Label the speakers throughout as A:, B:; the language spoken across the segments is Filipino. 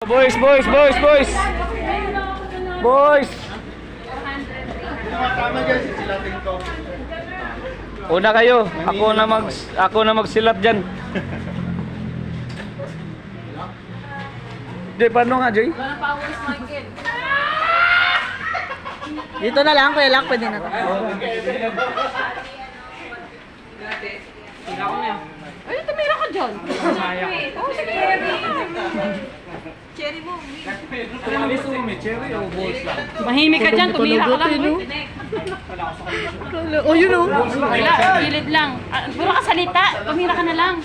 A: Boys, boys, boys, boys. Boys.
B: Tama dyan si silating ko.
A: Una kayo. Ako na magsilat diyan. Jay, paano nga, Jay?
C: Dito na lang, kuya lang, pwede na to. Ay, tumira ka dyan. Oh, sige. Cherry mo. Mahimik ka dyan, tumira ka lang. Oh, yun o. Wala, gilid lang. Puro ka salita, tumira ka na lang.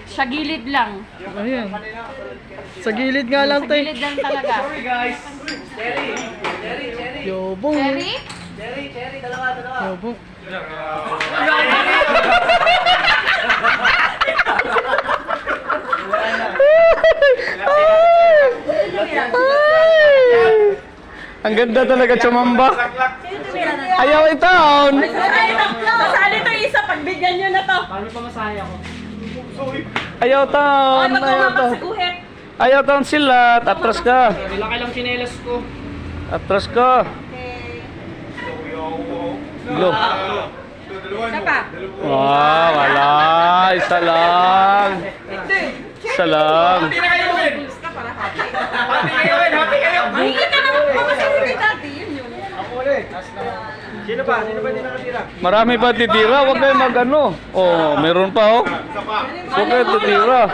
C: Sa gilid lang.
D: Ayan. Sa gilid nga lang,
C: Sa
D: tay.
C: gilid lang talaga.
D: Yobong.
C: Cherry?
D: Yobong.
A: Ang ganda talaga tsumamba. Ayaw itaon.
C: Saan ito isa? Pagbigyan nyo na to.
A: Ayaw taon. Ayaw taon. Ayaw taon sila. Atras ka.
D: Laki lang chinelas ko.
A: Atras ka. Lo.
C: Isa pa.
A: Wala. Isa lang. Isa lang.
C: Mahingit ka naman po kasi hindi dati. Yun yun.
B: Sino ba? Sino ba din nakatira?
A: Marami pa titira. Huwag kayo mag-ano. Oh, meron pa oh. Huwag kayo titira.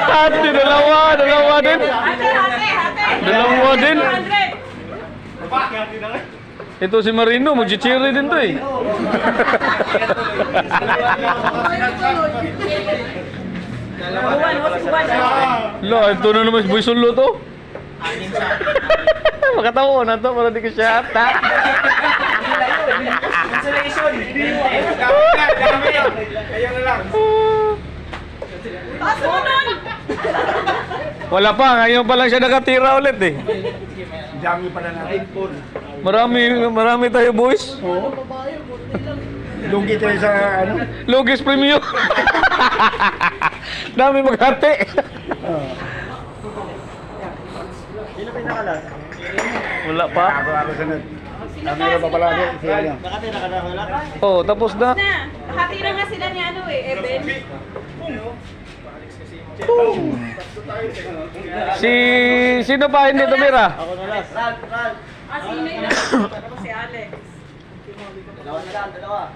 A: Hati, dalawa din. Dalawa din. Ito si Marino, mag-chiri din to eh. Lo, ito na naman si Boy Solo to. Makatawa na to, para di ko siya ata.
B: Consolation! Kayo na lang.
A: Wala pa, ngayon pa lang siya nakatira ulit eh.
B: Dami pala natin.
A: Marami tayo boys.
B: Lugi tayo sa ano?
A: Logis premium. Dami maghati.
B: Sino pa yung nakalas?
A: Wala pa.
B: Ako sunod. Ang meron pa pala ako. Nakatira ka na wala?
A: Oh, tapos na.
C: Hati na nga sila ni ano eh, Eben.
A: Sino pa hindi tumira?
B: Ako na last.
C: Sino yun? Ako si Alex.
B: Dalawa.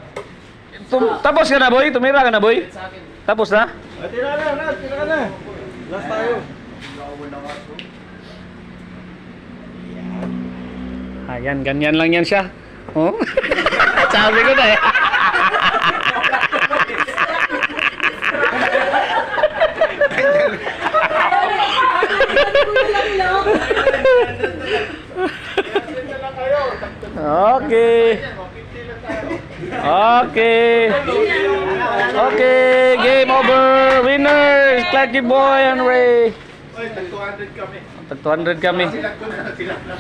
A: Tapos ka na boy? Tumira ka na boy? Tapos na?
B: Tira ka na. Last tayo.
A: Ayan, ganyan lang yan siya. Oh? Sabi ko na eh. Okay. Okay, game over. Winners, Clarky Boy and Ray.
B: Oy, tag 200 kami.
A: Tag 200 kami.
B: Silag ko na sila lang.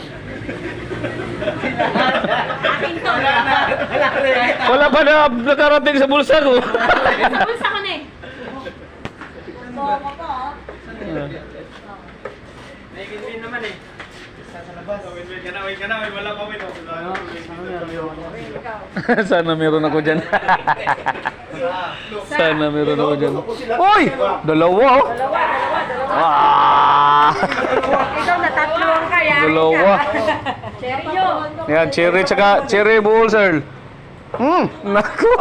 A: Wala pa na nakarating sa bulsa ko.
C: Bulsa ka na eh.
B: Win naman eh. Sa labas. Win ka na. Wala pa win.
A: Sana meron ako dyan. Sana meron ako dyan. Uy! Dalawa oh!
C: Ikaw na tatlong kaya.
A: Dalawa.
C: Cherry yun.
A: Yan, cherry tsaka cherry balls, Earl. Naku.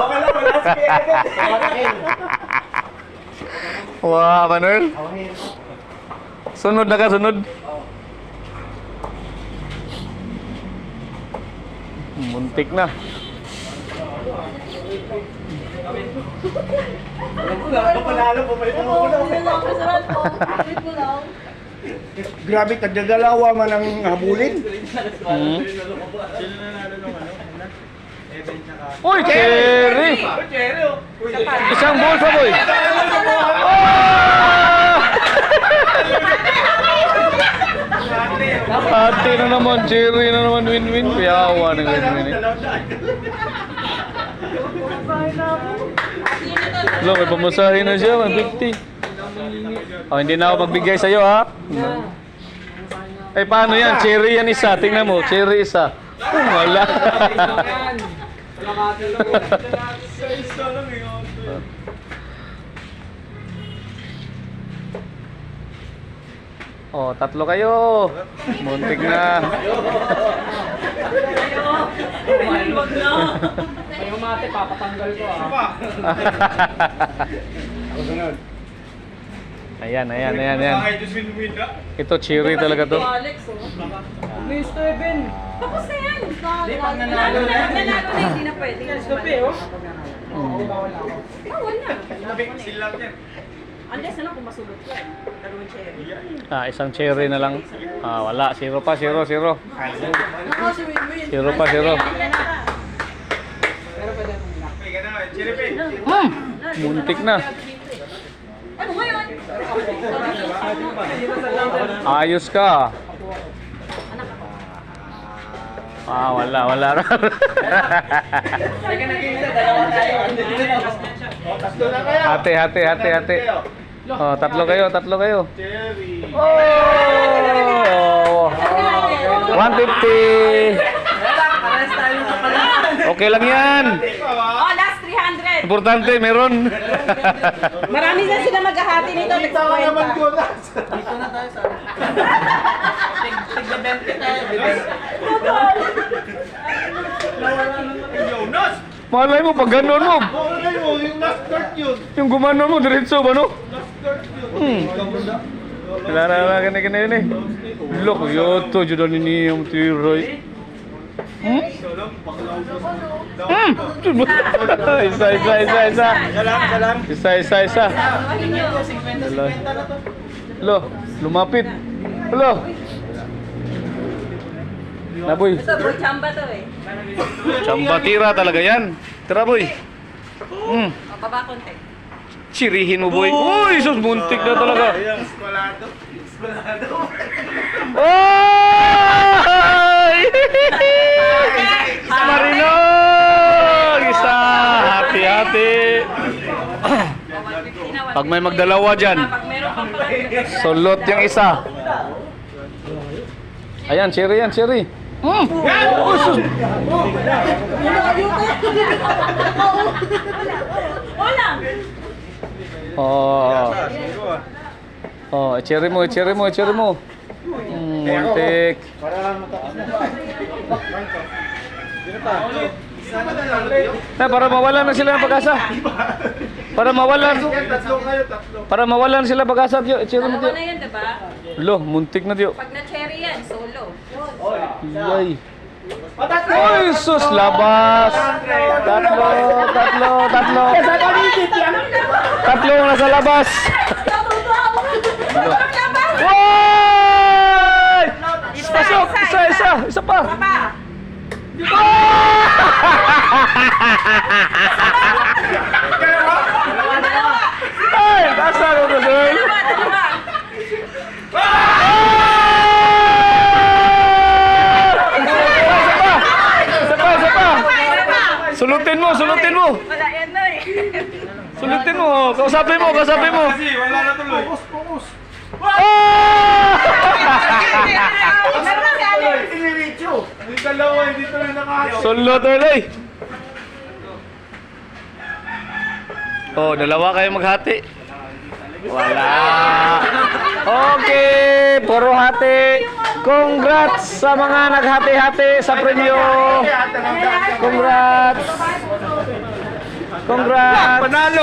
A: Wah, apa Earl? Sunod na ka, sunod. Muntik na.
B: Grabe, tagdadalawa man ang habulin.
A: Uy, cherry! Isang bulsa, boy! Ate na naman, cherry na naman, win-win. Piyawa na win-win. Lo, may pamasahin na siya, 150. Oh, hindi na ako magbigay sa'yo, ha? Eh, paano yan? Cherry yan isa. Tingnan mo, cherry isa. Oh, wala.
B: Isa lang eh.
A: Oh, tatlo kayo. Muntik na.
D: Kayo mate, papatanggal ko ah.
A: Ayan.
B: Bakit yung win-win na?
A: Ito, cherry talaga to.
D: Please, Steven.
C: Tapos na yan. Nanalo na, hindi na pwede.
D: Stop oh.
C: Bawal na.
B: Silang yan.
C: Unless na lang kung masulot ka. Dalawang cherry.
A: Isang cherry na lang. Wala. Zero pa, zero. Zero pa, zero.
B: Okay, gana. Cherry pick.
A: Muntik na.
C: Ano ngayon?
A: Ayos ka. Wala. Hati. Oh, tatlo kayo.
B: Cherry.
A: Oh! 150. Okay lang yan.
C: Oh, last 300.
A: Importante, meron.
C: Marami na sila maghahati nito. Nagsakwenta.
B: Jonas!
A: Malay mo, pag gano'n mo.
B: Okay mo, yung last card yun.
A: Yung gumano mo, diretso ba no?
B: Last card yun.
A: Kailangan na yun eh. Look, yoto, judan ini yung tiroy. Isa. Isa. Lo, lumapit. Lo. Naboy.
C: Ito, boy, chamba to eh.
A: Chamba tira talaga yan. Tira boy.
C: O, baba konti.
A: Chirihin mo boy. Uy, sus, muntik na talaga.
B: Ayan, eskwalado.
A: Oy! Marinog! Isa! Hati-hati! Pag may magdalawa dyan,
C: Pag meron kang pag
A: sulot yung isa. Ayan, cherry yan, cherry. Oh, sus!
C: Wala.
A: Cherry mo. Muntik. Para mawalan na sila ng pag-asa. Para mawalan sila pag-asa. Cherry mo,
C: Dalawa
A: tiyo.
C: na yan, diba?
A: Lo, muntik na, tiyo.
C: Pag na-cherry yan, solo.
A: Yay. Ay, sus, labas. Tatlo. Tatlo yung nasa labas. Ay! Pasok, isa pa.
C: Papa!
A: Ay, nasa ko to, sir.
C: Dalawa.
A: Isa pa. Sulutin mo.
C: Wala yan na eh.
A: Sulutin mo. Kausapin mo.
B: Kasi wala na tuloy. Focus.
C: Meron na si Alex.
B: Yung dalawa, hindi tuloy nakahati.
A: Sulot ulit. Oh, dalawa kayo maghati. Wala. Okay, puro hati. Congrats sa mga naghati-hati sa premyo. Congrats. Panalo.